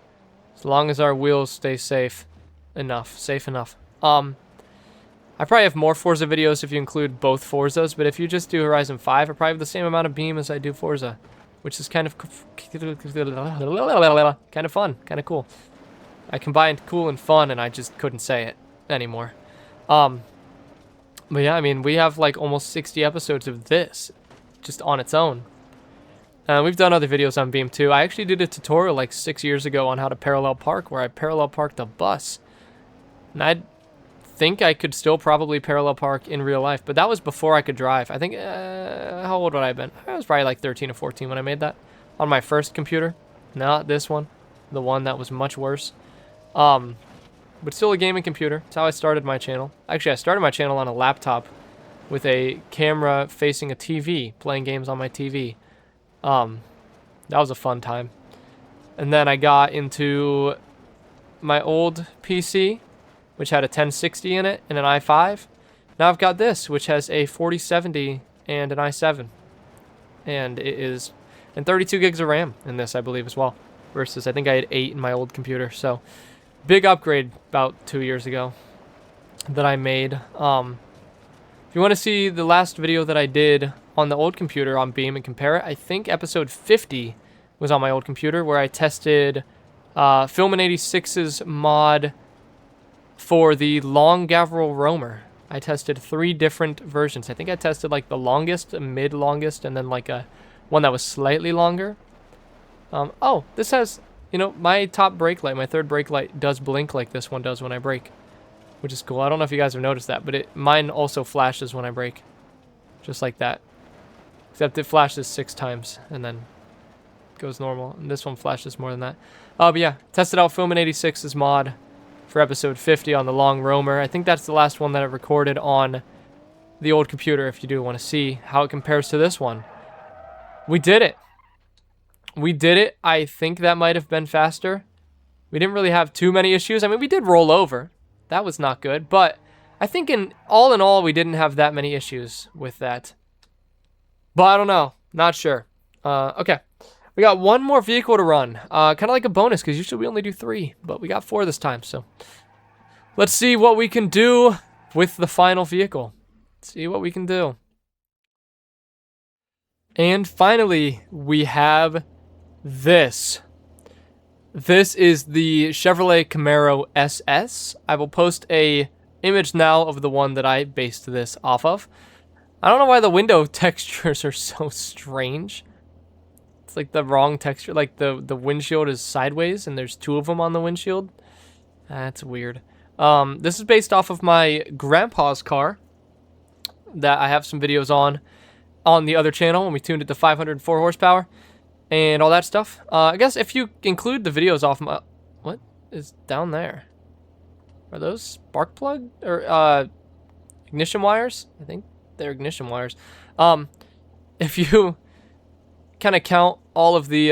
As long as our wheels stay safe enough. I probably have more Forza videos if you include both Forzas, but if you just do Horizon 5, I probably have the same amount of Beam as I do Forza, which is kind of fun, kind of cool. I combined cool and fun, and I just couldn't say it anymore. But yeah, I mean, we have like almost 60 episodes of this just on its own. We've done other videos on Beam too. I actually did a tutorial like 6 years ago on how to parallel park, where I parallel parked a bus. And I think I could still probably parallel park in real life, but that was before I could drive. I think, how old would I have been? I was probably like 13 or 14 when I made that on my first computer. Not this one, the one that was much worse. But still a gaming computer. That's how I started my channel. Actually, I started my channel on a laptop with a camera facing a TV, playing games on my TV. That was a fun time. And then I got into my old PC, which had a 1060 in it and an i5. Now I've got this, which has a 4070 and an i7. And it is... and 32 gigs of RAM in this, I believe, as well. Versus, I think I had 8 in my old computer. So, big upgrade about 2 years ago that I made. If you want to see the last video that I did on the old computer on Beam and compare it, I think episode 50 was on my old computer, where I tested Filmin86's mod for the Long Gavril Roamer. I tested 3 different versions. I think I tested like the longest, mid-longest, and then like a one that was slightly longer. Oh, this has, you know, my top brake light, my third brake light does blink like this one does when I brake, which is cool. I don't know if you guys have noticed that, but mine also flashes when I brake, just like that. Except it flashes 6 times and then goes normal, and this one flashes more than that. But yeah, tested out Filmin86's mod for episode 50 on the Long Roamer. I think that's the last one that I recorded on the old computer, if you do want to see how it compares to this one. We did it. We did it. I think that might have been faster. We didn't really have too many issues. I mean, we did roll over. That was not good, but I think in all, we didn't have that many issues with that. But I don't know. Not sure. Okay. We got one more vehicle to run. Kind of like a bonus, because usually we only do 3, but we got 4 this time, so. Let's see what we can do with the final vehicle. Let's see what we can do. And finally, we have this. This is the Chevrolet Camaro SS. I will post a image now of the one that I based this off of. I don't know why the window textures are so strange. It's like the wrong texture. Like the windshield is sideways and there's 2 of them on the windshield. That's weird. This is based off of my grandpa's car that I have some videos on the other channel when we tuned it to 504 horsepower and all that stuff. I guess if you include the videos off my... What is down there? Are those spark plug or ignition wires? I think they're ignition wires. If you kind of count all of the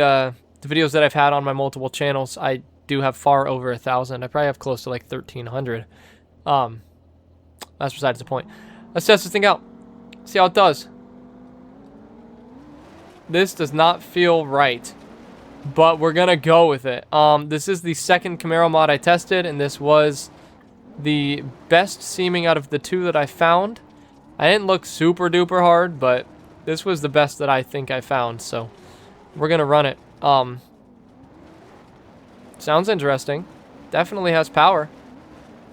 videos that I've had on my multiple channels, I do have far over 1,000. I probably have close to like 1,300. That's besides the point. Let's test this thing out. See how it does. This does not feel right, but we're gonna go with it. This is the second Camaro mod I tested, and this was the best seeming out of the 2 that I found. I didn't look super duper hard, but this was the best that I think I found, so we're gonna run it. Sounds interesting. Definitely has power.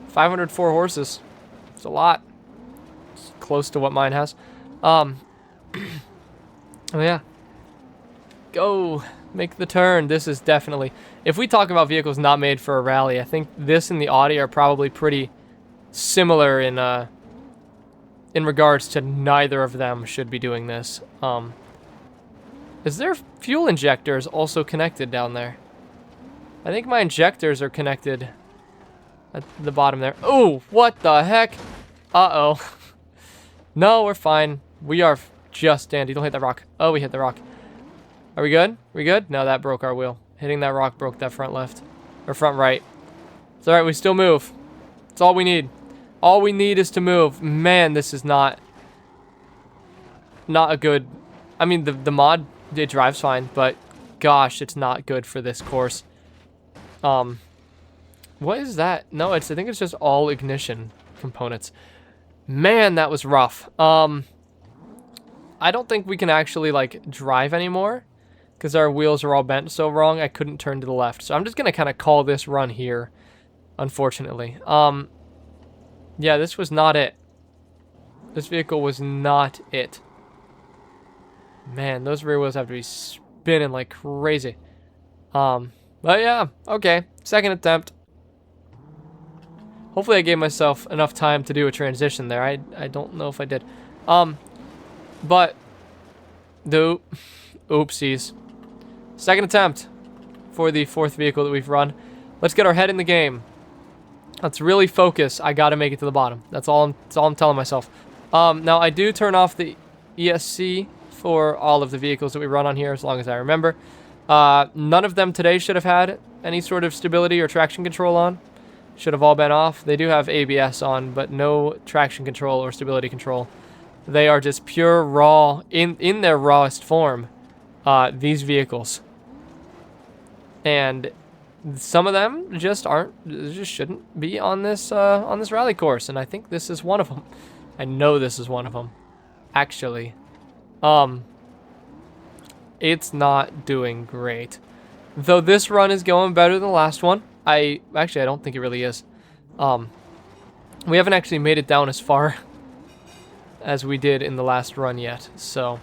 504 horses. It's a lot. It's close to what mine has. Oh yeah. Go. Make the turn. This is definitely... If we talk about vehicles not made for a rally, I think this and the Audi are probably pretty similar in regards to neither of them should be doing this. Is there fuel injectors also connected down there? I think my injectors are connected at the bottom there. Oh, what the heck? Uh-oh. No, we're fine. We are just dandy. Don't hit that rock. Oh, we hit the rock. Are we good? We good? No, that broke our wheel. Hitting that rock broke that front left. Or front right. It's alright, we still move. That's all we need. All we need is to move. Man, this is not a good... I mean, the mod, it drives fine, but gosh, it's not good for this course. What is that? No, I think it's just all ignition components. Man, that was rough. I don't think we can actually, like, drive anymore, because our wheels are all bent so wrong, I couldn't turn to the left. So I'm just going to kind of call this run here, unfortunately. Yeah, this was not it. This vehicle was not it. Man, those rear wheels have to be spinning like crazy. But yeah, okay. Second attempt. Hopefully I gave myself enough time to do a transition there. I don't know if I did. But the oopsies. Second attempt for the 4th vehicle that we've run. Let's get our head in the game. Let's really focus. I gotta make it to the bottom. That's all I'm telling myself. Now, I do turn off the ESC for all of the vehicles that we run on here, as long as I remember. None of them today should have had any sort of stability or traction control on. Should have all been off. They do have ABS on, but no traction control or stability control. They are just pure raw, in their rawest form, these vehicles. And some of them just shouldn't be on this rally course, and I think this is one of them. I know this is one of them, actually. It's not doing great. Though this run is going better than the last one. I don't think it really is. We haven't actually made it down as far as we did in the last run yet, so.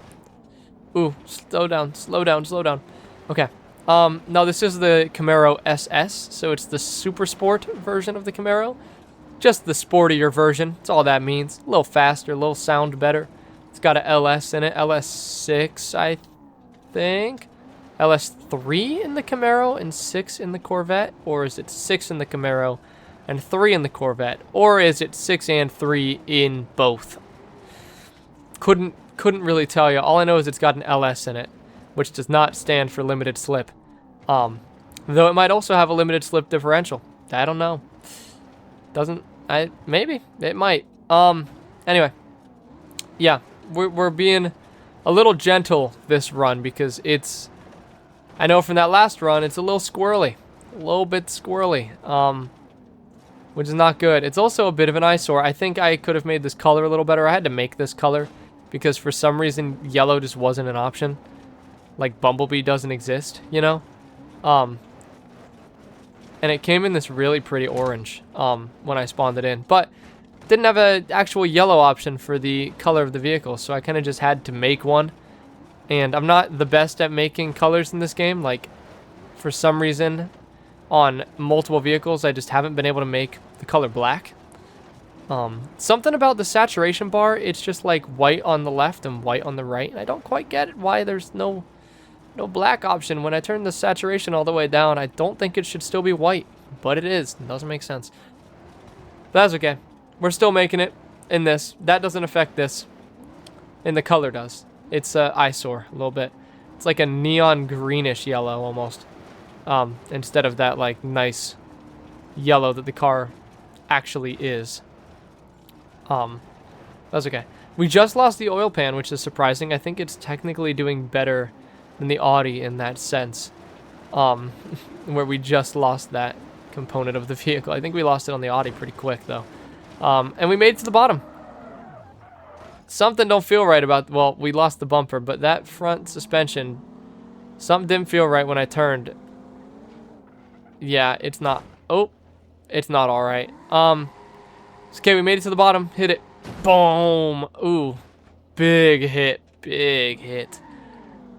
Ooh, slow down, slow down, slow down. Okay. Now this is the Camaro SS, so it's the Super Sport version of the Camaro. Just the sportier version, that's all that means. A little faster, a little sound better. It's got a LS in it, LS6, I think. LS3 in the Camaro and 6 in the Corvette? Or is it 6 in the Camaro and 3 in the Corvette? Or is it 6 and 3 in both? Couldn't really tell you. All I know is it's got an LS in it, which does not stand for limited slip. Though it might also have a limited slip differential. I don't know. Maybe. It might. Anyway. Yeah, we're being a little gentle this run because it's, I know from that last run, it's a little squirrely. A little bit squirrely. Which is not good. It's also a bit of an eyesore. I think I could have made this color a little better. I had to make this color because for some reason yellow just wasn't an option. Like Bumblebee doesn't exist, you know? And it came in this really pretty orange when I spawned it in. But didn't have an actual yellow option for the color of the vehicle, so I kind of just had to make one. And I'm not the best at making colors in this game. Like, for some reason, on multiple vehicles, I just haven't been able to make the color black. Something about the saturation bar, it's just like white on the left and white on the right. And I don't quite get it why there's no black option. When I turn the saturation all the way down, I don't think it should still be white, but it is. It doesn't make sense. But that's okay. We're still making it in this. That doesn't affect this. And the color does. It's eyesore a little bit. It's like a neon greenish yellow almost. Instead of that like nice yellow that the car actually is. That's okay. We just lost the oil pan, which is surprising. I think it's technically doing better than the Audi in that sense. Where we just lost that component of the vehicle. I think we lost it on the Audi pretty quick though. And we made it to the bottom. Something don't feel right about, well, we lost the bumper, but that front suspension, something didn't feel right when I turned. Yeah, it's not, it's not all right. Okay, we made it to the bottom, hit it, boom, ooh, big hit,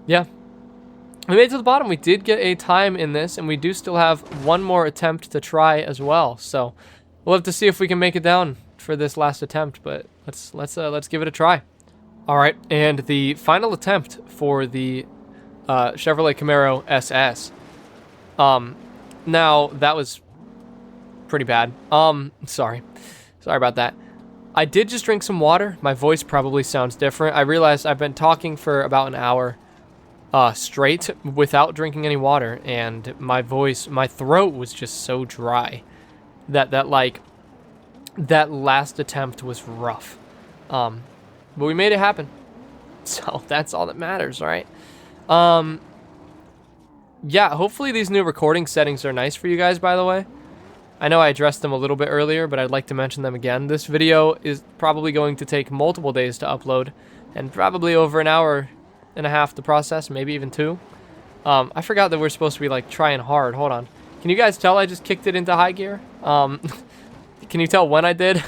yeah. We made it to the bottom. We did get a time in this, and we do still have one more attempt to try as well, so we'll have to see if we can make it down for this last attempt, but let's give it a try. All right, and the final attempt for the Chevrolet Camaro SS. Now that was pretty bad. Sorry about that. I did just drink some water. My voice probably sounds different. I realized I've been talking for about an hour straight without drinking any water, and my throat was just so dry that last attempt was rough. But we made it happen. So that's all that matters, right? Yeah, hopefully these new recording settings are nice for you guys, by the way. I know I addressed them a little bit earlier, but I'd like to mention them again. This video is probably going to take multiple days to upload, and probably over an hour and a half to process, maybe even 2. I forgot that we're supposed to be, like, trying hard. Hold on. Can you guys tell I just kicked it into high gear? Can you tell when I did?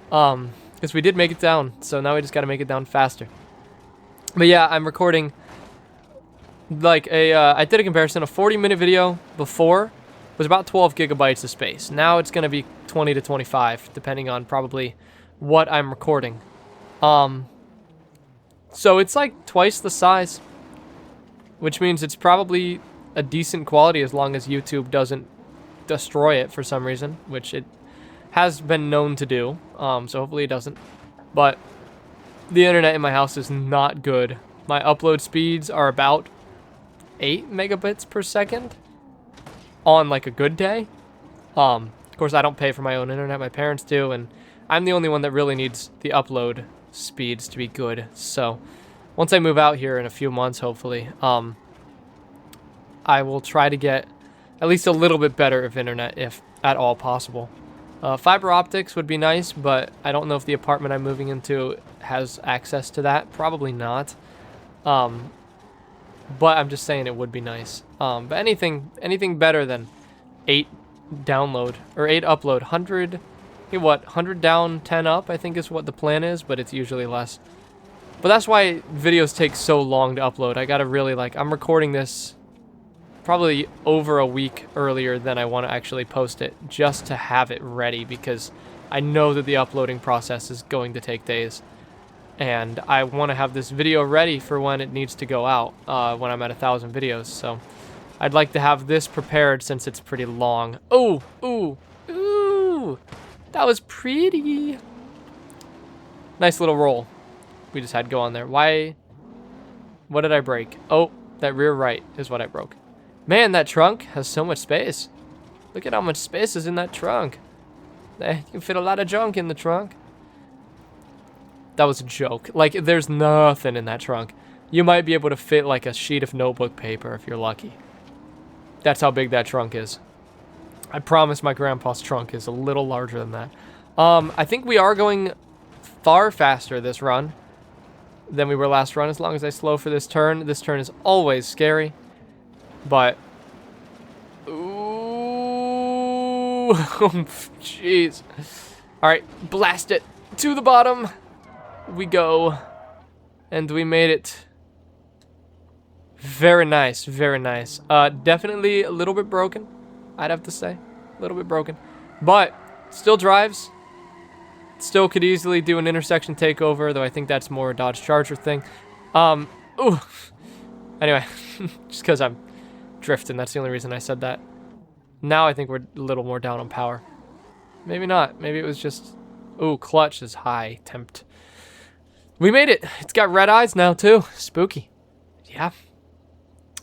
Because we did make it down, so now we just got to make it down faster. But yeah, I'm recording like I did a comparison. A 40-minute video before was about 12 gigabytes of space. Now it's going to be 20 to 25, depending on probably what I'm recording. So it's like twice the size, which means it's probably a decent quality as long as YouTube doesn't destroy it for some reason, which it has been known to do. So hopefully it doesn't. But the internet in my house is not good. My upload speeds are about 8 megabits per second on like a good day. Of course, I don't pay for my own internet. My parents do, and I'm the only one that really needs the upload speeds to be good. So once I move out here in a few months, hopefully, I will try to get at least a little bit better of internet, if at all possible. Fiber optics would be nice, but I don't know if the apartment I'm moving into has access to that. Probably not. But I'm just saying it would be nice. But anything better than 8 download or 8 upload, 100 down, 10 up, I think is what the plan is, but it's usually less. But that's why videos take so long to upload. I gotta really I'm recording this probably over a week earlier than I want to actually post it, just to have it ready, because I know that the uploading process is going to take days. And I want to have this video ready for when it needs to go out, when I'm at 1,000 videos. So I'd like to have this prepared since it's pretty long. Oh, ooh, ooh, that was pretty. Nice little roll. We just had to go on there. Why? What did I break? Oh, that rear right is what I broke. Man, that trunk has so much space. Look at how much space is in that trunk. You can fit a lot of junk in the trunk. That was a joke. Like, there's nothing in that trunk. You might be able to fit like a sheet of notebook paper if you're lucky. That's how big that trunk is. I promise my grandpa's trunk is a little larger than that. I think we are going far faster this run than we were last run, as long as I slow for this turn. This turn is always scary. But, ooh, jeez. All right, blast it to the bottom. We go, and we made it. Very nice, very nice. Definitely a little bit broken, I'd have to say, a little bit broken, but still drives. Still could easily do an intersection takeover, though I think that's more a Dodge Charger thing. Ooh. Anyway, just because I'm drifting, that's the only reason I said that. Now I think we're a little more down on power. Maybe not. Maybe it was just... Ooh, clutch is high tempt. We made it. It's got red eyes now, too. Spooky. Yeah.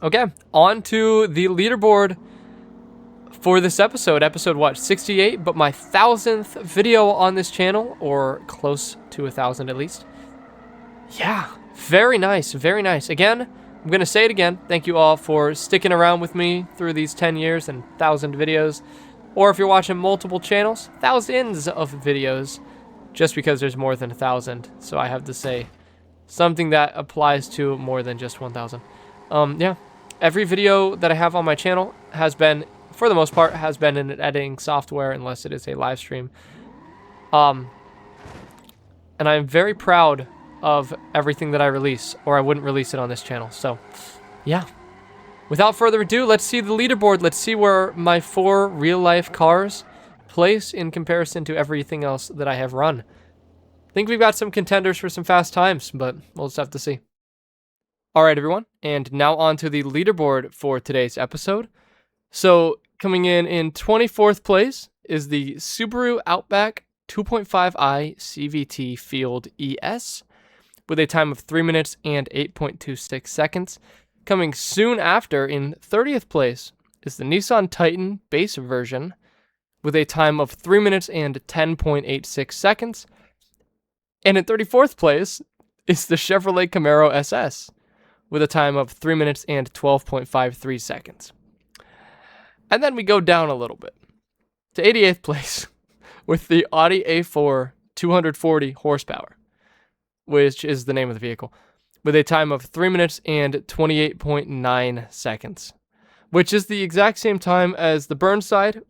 Okay, on to the leaderboard for this episode. Episode, what, 68? But my 1,000th video on this channel, or close to 1,000 at least. Yeah, very nice, very nice. Again, I'm going to say it again. Thank you all for sticking around with me through these 10 years and 1,000 videos. Or if you're watching multiple channels, thousands of videos, just because there's more than 1,000. So I have to say something that applies to more than just 1,000. Yeah, every video that I have on my channel has been, for the most part, has been in an editing software, unless it is a live stream. And I'm very proud of everything that I release, or I wouldn't release it on this channel. So, yeah. Without further ado, let's see the leaderboard. Let's see where my 4 real-life cars place in comparison to everything else that I have run. I think we've got some contenders for some fast times, but we'll just have to see. All right, everyone, and now on to the leaderboard for today's episode. So, coming in 24th place is the Subaru Outback 2.5i CVT Field ES, with a time of 3 minutes and 8.26 seconds. Coming soon after, in 30th place, is the Nissan Titan base version, with a time of 3 minutes and 10.86 seconds. And in 34th place is the Chevrolet Camaro SS, with a time of 3 minutes and 12.53 seconds. And then we go down a little bit to 88th place with the Audi A4 240 horsepower, which is the name of the vehicle, with a time of 3 minutes and 28.9 seconds, which is the exact same time as the Burnside,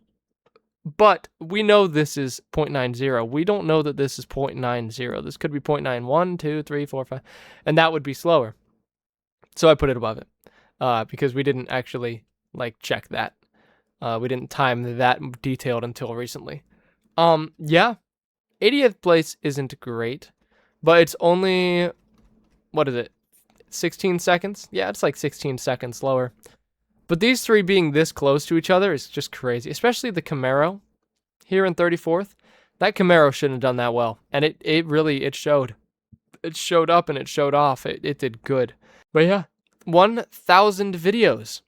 but we know this is 0.90. We don't know that this is 0.90. This could be 0.91, 2, 3, 4, 5, and that would be slower. So I put it above it, because we didn't actually, check that. We didn't time that detailed until recently. Yeah, 80th place isn't great, but it's only, what is it, 16 seconds? Yeah, it's like 16 seconds lower. But these three being this close to each other is just crazy, especially the Camaro here in 34th. That Camaro shouldn't have done that well, and it really showed. It showed up and it showed off. It did good. But yeah, 1,000 videos.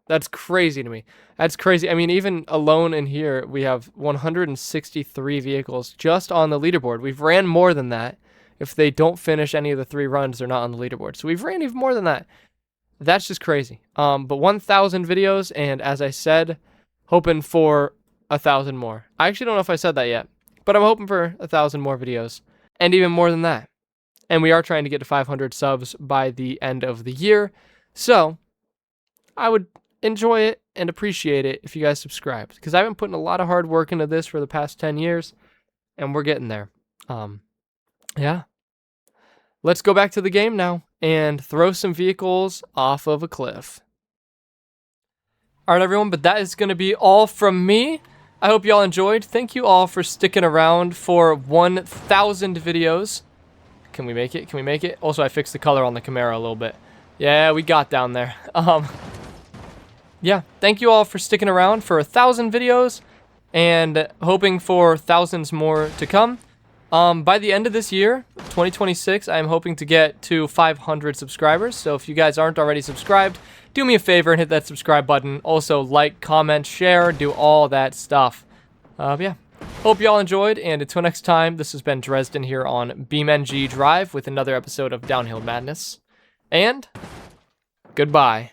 That's crazy to me. That's crazy. I mean, even alone in here, we have 163 vehicles just on the leaderboard. We've ran more than that. If they don't finish any of the 3 runs, they're not on the leaderboard. So we've ran even more than that. That's just crazy. But 1,000 videos, and as I said, hoping for 1,000 more. I actually don't know if I said that yet, but I'm hoping for 1,000 more videos, and even more than that. And we are trying to get to 500 subs by the end of the year. So I would enjoy it and appreciate it if you guys subscribed, because I've been putting a lot of hard work into this for the past 10 years, and we're getting there. Yeah. Let's go back to the game now and throw some vehicles off of a cliff. All right, everyone, but that is going to be all from me. I hope you all enjoyed. Thank you all for sticking around for 1,000 videos. Can we make it? Can we make it? Also, I fixed the color on the Camaro a little bit. Yeah, we got down there. Yeah, thank you all for sticking around for 1,000 videos and hoping for thousands more to come. By the end of this year, 2026, I'm hoping to get to 500 subscribers. So if you guys aren't already subscribed, do me a favor and hit that subscribe button. Also, like, comment, share, do all that stuff. Yeah. Hope you all enjoyed, and until next time, this has been Dresden here on BeamNG Drive with another episode of Downhill Madness. And goodbye.